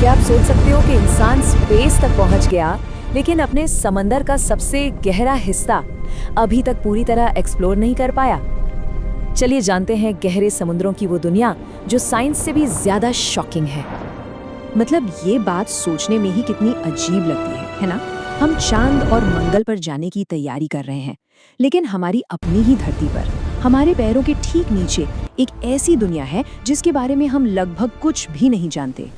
क्या आप सोच सकते हो कि इंसान स्पेस तक पहुंच गया, लेकिन अपने समंदर का सबसे गहरा हिस्सा अभी तक पूरी तरह एक्सप्लोर नहीं कर पाया? चलिए जानते हैं गहरे समुद्रों की वो दुनिया जो साइंस से भी ज्यादा शॉकिंग है। मतलब ये बात सोचने में ही कितनी अजीब लगती है ना? हम चांद और मंगल पर जाने की तैयारी कर रहे हैं, लेकिन हमारी अपनी ही धरती पर, हमारे पैरों के ठीक नीचे एक ऐसी दुनिया है जिसके बारे में हम लगभग कुछ भी नहीं जानते।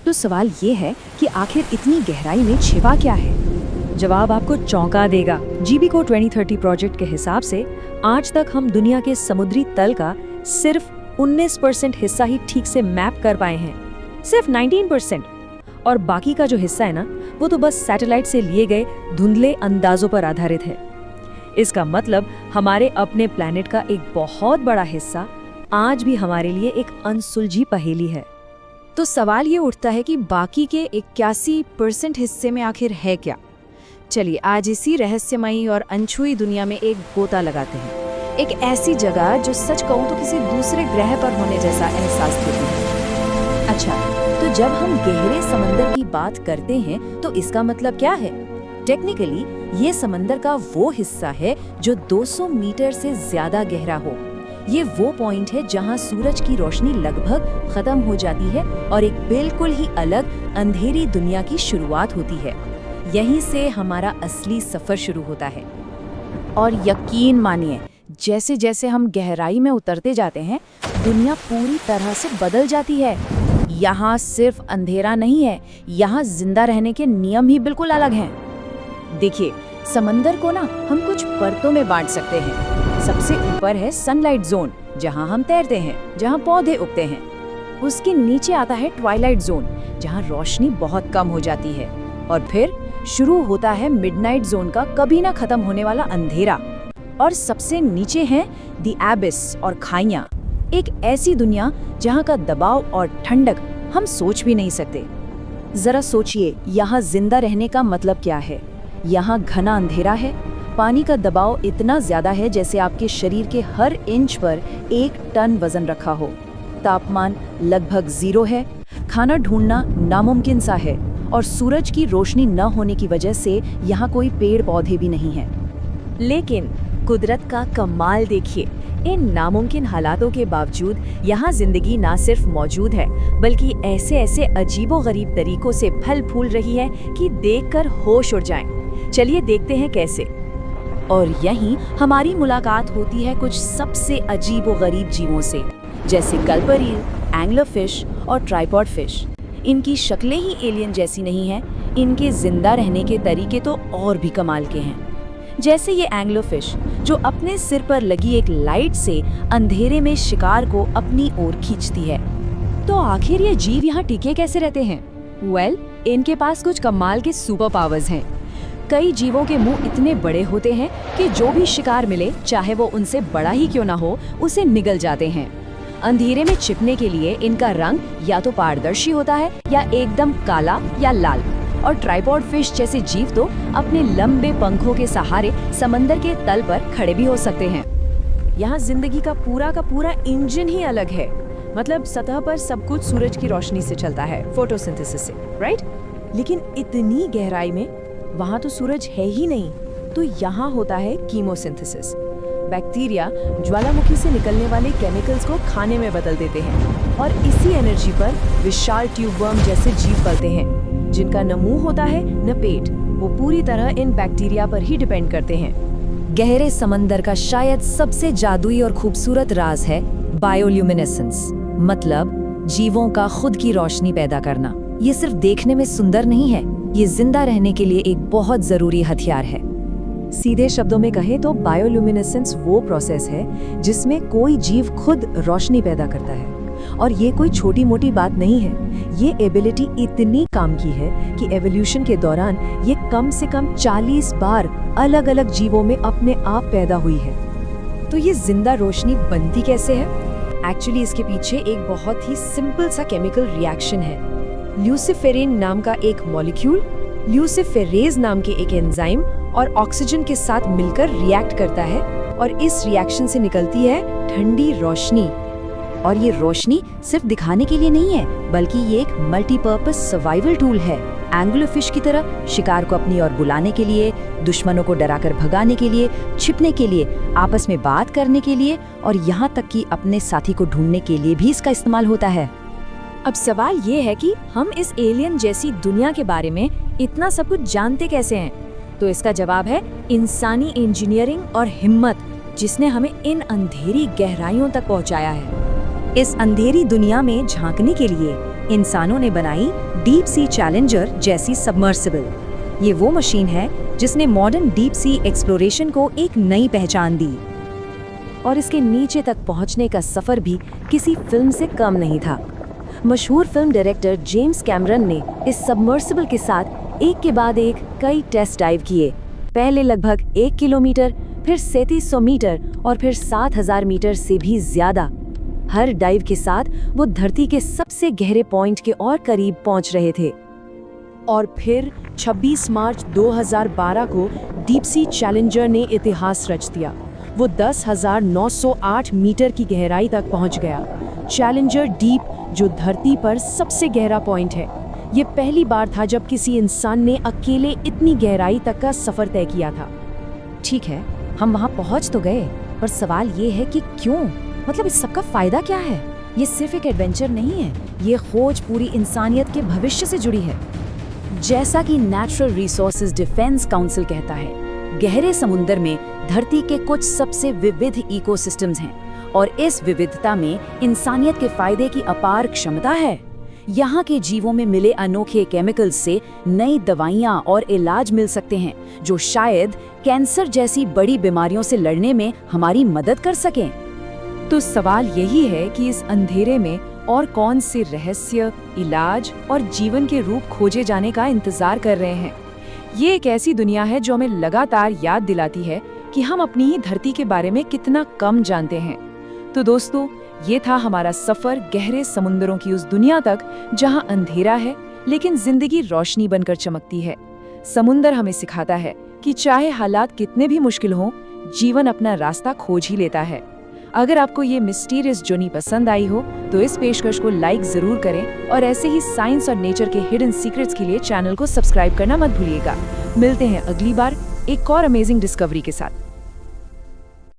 तो सवाल ये है कि आखिर इतनी गहराई में छिपा क्या है? जवाब आपको चौंका देगा। जीबीको 2030 प्रोजेक्ट के हिसाब से आज तक हम दुनिया के समुद्री तल का सिर्फ 19% हिस्सा ही ठीक से मैप कर पाए हैं, सिर्फ 19%। और बाकी का जो हिस्सा है ना, वो तो बस सैटेलाइट से लिए गए धुंधले अंदाजों पर आधारित है। इसका मतलब हमारे अपने प्लैनेट का एक बहुत बड़ा हिस्सा आज भी हमारे लिए एक अनसुलझी पहेली है। तो सवाल ये उठता है कि बाकी के 81% हिस्से में आखिर है क्या? चलिए आज इसी रहस्यमयी और अनछुई दुनिया में एक गोता लगाते हैं। एक ऐसी जगह जो सच कहूं तो किसी दूसरे ग्रह पर होने जैसा एहसास देती है। अच्छा, तो जब हम गहरे समंदर की बात करते हैं तो इसका मतलब क्या है? टेक्निकली ये समंदर का वो हिस्सा है जो 200 मीटर से ज्यादा गहरा हो। ये वो पॉइंट है जहां सूरज की रोशनी लगभग खत्म हो जाती है और एक बिल्कुल ही अलग अंधेरी दुनिया की शुरुआत होती है। यहीं से हमारा असली सफर शुरू होता है। और यकीन मानिए, जैसे जैसे हम गहराई में उतरते जाते हैं, दुनिया पूरी तरह से बदल जाती है। यहाँ सिर्फ अंधेरा नहीं है, यहाँ जिंदा रहने के नियम ही बिल्कुल अलग हैं। देखिए, समंदर को ना हम कुछ परतों में बांट सकते हैं। सबसे ऊपर है सनलाइट जोन, जहां हम तैरते हैं, जहां पौधे उगते हैं। उसके नीचे आता है ट्वाइलाइट जोन, जहां रोशनी बहुत कम हो जाती है। और फिर शुरू होता है मिडनाइट जोन का कभी ना खत्म होने वाला अंधेरा। और सबसे नीचे है द एबिस और खाइयां, एक ऐसी दुनिया जहां का दबाव और ठंडक हम सोच भी नहीं सकते। जरा सोचिए, यहाँ जिंदा रहने का मतलब क्या है? यहाँ घना अंधेरा है, पानी का दबाव इतना ज्यादा है जैसे आपके शरीर के हर इंच पर 1 टन वजन रखा हो। तापमान लगभग 0 है, खाना ढूंढना नामुमकिन सा है, और सूरज की रोशनी न होने की वजह से यहाँ कोई पेड़ पौधे भी नहीं हैं। लेकिन कुदरत का कमाल देखिए, इन नामुमकिन हालातों के बावजूद यहाँ जिंदगी ना सिर्फ मौजूद है, बल्कि ऐसे ऐसे अजीबोगरीब तरीकों से फल फूल रही है कि देखकर होश उड़ जाएं। चलिए देखते हैं कैसे। और यहीं हमारी मुलाकात होती है कुछ सबसे अजीबोगरीब जीवों से, जैसे गल्पर ईल, एंग्लरफिश और ट्राइपॉड फिश। इनकी शक्लें ही एलियन जैसी नहीं हैं, इनके जिंदा रहने के तरीके तो और भी कमाल के हैं। जैसे ये एंग्लरफिश, जो अपने सिर पर लगी एक लाइट से अंधेरे में शिकार को अपनी ओर खींचती है। तो आखिर ये जीव यहाँ टिके कैसे रहते हैं? वेल, इनके पास कुछ कमाल के सुपर पावर्स हैं। कई जीवों के मुंह इतने बड़े होते हैं कि जो भी शिकार मिले, चाहे वो उनसे बड़ा ही क्यों ना हो, उसे निगल जाते हैं। अंधेरे में छिपने के लिए इनका रंग या तो पारदर्शी होता है या एकदम काला या लाल। और ट्राइपॉड फिश जैसे जीव तो अपने लंबे पंखों के सहारे समंदर के तल पर खड़े भी हो सकते हैं। यहाँ जिंदगी का पूरा इंजन ही अलग है। मतलब सतह पर सब कुछ सूरज की रोशनी से चलता है, फोटोसिंथेसिस से, राइट? लेकिन इतनी गहराई में वहाँ तो सूरज है ही नहीं, तो यहाँ होता है कीमोसिंथेसिस। बैक्टीरिया ज्वालामुखी से निकलने वाले केमिकल्स को खाने में बदल देते हैं, और इसी एनर्जी पर विशाल ट्यूबवर्म जैसे जीव पलते हैं, जिनका न मुंह होता है न पेट। वो पूरी तरह इन बैक्टीरिया पर ही डिपेंड करते हैं। गहरे समंदर का शायद सबसे जादुई और खूबसूरत राज है बायोल्यूमिनेसेंस, मतलब जीवों का खुद की रोशनी पैदा करना। ये सिर्फ देखने में सुंदर नहीं है, ये जिंदा रहने के लिए एक बहुत जरूरी हथियार है। सीधे शब्दों में कहें तो बायोल्यूमिनेसेंस वो प्रोसेस है जिसमें कोई जीव खुद रोशनी पैदा करता है। और ये कोई छोटी मोटी बात नहीं है। ये एबिलिटी इतनी काम की है कि एवोल्यूशन के दौरान ये कम से कम 40 बार अलग अलग जीवों में अपने आप पैदा हुई है। तो ये जिंदा रोशनी बनती कैसे है? एक्चुअली इसके पीछे एक बहुत ही सिंपल सा केमिकल रिएक्शन है। ल्यूसिफेरिन नाम का एक मॉलिक्यूल ल्यूसिफेरेज नाम के एक एंजाइम और ऑक्सीजन के साथ मिलकर रिएक्ट करता है, और इस रिएक्शन से निकलती है ठंडी रोशनी। और ये रोशनी सिर्फ दिखाने के लिए नहीं है, बल्कि ये एक मल्टीपर्पज सर्वाइवल टूल है। एंगुलर फिश की तरह शिकार को अपनी ओर बुलाने के लिए, दुश्मनों को डराकर भगाने के लिए, छिपने के लिए, आपस में बात करने के लिए और यहाँ तक कि अपने साथी को ढूंढने के लिए भी इसका इस्तेमाल होता है। अब सवाल ये है कि हम इस एलियन जैसी दुनिया के बारे में इतना सब कुछ जानते कैसे हैं? तो इसका जवाब है इंसानी इंजीनियरिंग और हिम्मत, जिसने हमें इन अंधेरी गहराइयों तक पहुंचाया है। इस अंधेरी दुनिया में झांकने के लिए इंसानों ने बनाई डीप सी चैलेंजर जैसी सबमर्सिबल। ये वो मशीन है जिसने मॉडर्न डीप सी एक्सप्लोरेशन को एक नई पहचान दी। और इसके नीचे तक पहुंचने का सफर भी किसी फिल्म से कम नहीं था। मशहूर फिल्म डायरेक्टर जेम्स कैमरन ने इस सबमर्सिबल के साथ एक के बाद एक कई टेस्ट डाइव किए। पहले लगभग 1 किलोमीटर, फिर 3700 मीटर और फिर 7000 मीटर से भी ज्यादा। हर डाइव के साथ वो धरती के सबसे गहरे पॉइंट के और करीब पहुंच रहे थे। और फिर 26 मार्च 2012 को डीप सी चैलेंजर ने इतिहास रच दिया। वो 10,908 मीटर की गहराई तक पहुंच गया। चैलेंजर डीप, जो धरती पर सबसे गहरा पॉइंट है, ये पहली बार था जब किसी इंसान ने अकेले इतनी गहराई तक का सफर तय किया था। ठीक है, हम वहाँ पहुँच तो गए, पर सवाल ये है कि क्यों? मतलब इस सबका फायदा क्या है? ये सिर्फ एक एडवेंचर नहीं है, ये खोज पूरी इंसानियत के भविष्य से जुड़ी है। जैसा कि नेचुरल रिसोर्सेज डिफेंस काउंसिल कहता है, गहरे समुद्र में धरती के कुछ सबसे विविध इकोसिस्टम्स हैं और इस विविधता में इंसानियत के फायदे की अपार क्षमता है। यहाँ के जीवों में मिले अनोखे केमिकल्स से नई दवाइयाँ और इलाज मिल सकते हैं, जो शायद कैंसर जैसी बड़ी बीमारियों से लड़ने में हमारी मदद कर सकें। तो सवाल यही है कि इस अंधेरे में और कौन से रहस्य, इलाज और जीवन के रूप खोजे जाने का इंतजार कर रहे हैं। ये एक ऐसी दुनिया है जो हमें लगातार याद दिलाती है कि हम अपनी ही धरती के बारे में कितना कम जानते हैं। तो दोस्तों, ये था हमारा सफर गहरे समुद्रों की उस दुनिया तक जहां अंधेरा है लेकिन जिंदगी रोशनी बनकर चमकती है। समुंदर हमें सिखाता है कि चाहे हालात कितने भी मुश्किल हों, जीवन अपना रास्ता खोज ही लेता है। अगर आपको ये मिस्टीरियस जर्नी पसंद आई हो तो इस पेशकश को लाइक जरूर करें और ऐसे ही साइंस और नेचर के हिडन सीक्रेट्स के लिए चैनल को सब्सक्राइब करना मत भूलिएगा। मिलते हैं अगली बार एक और अमेजिंग डिस्कवरी के साथ।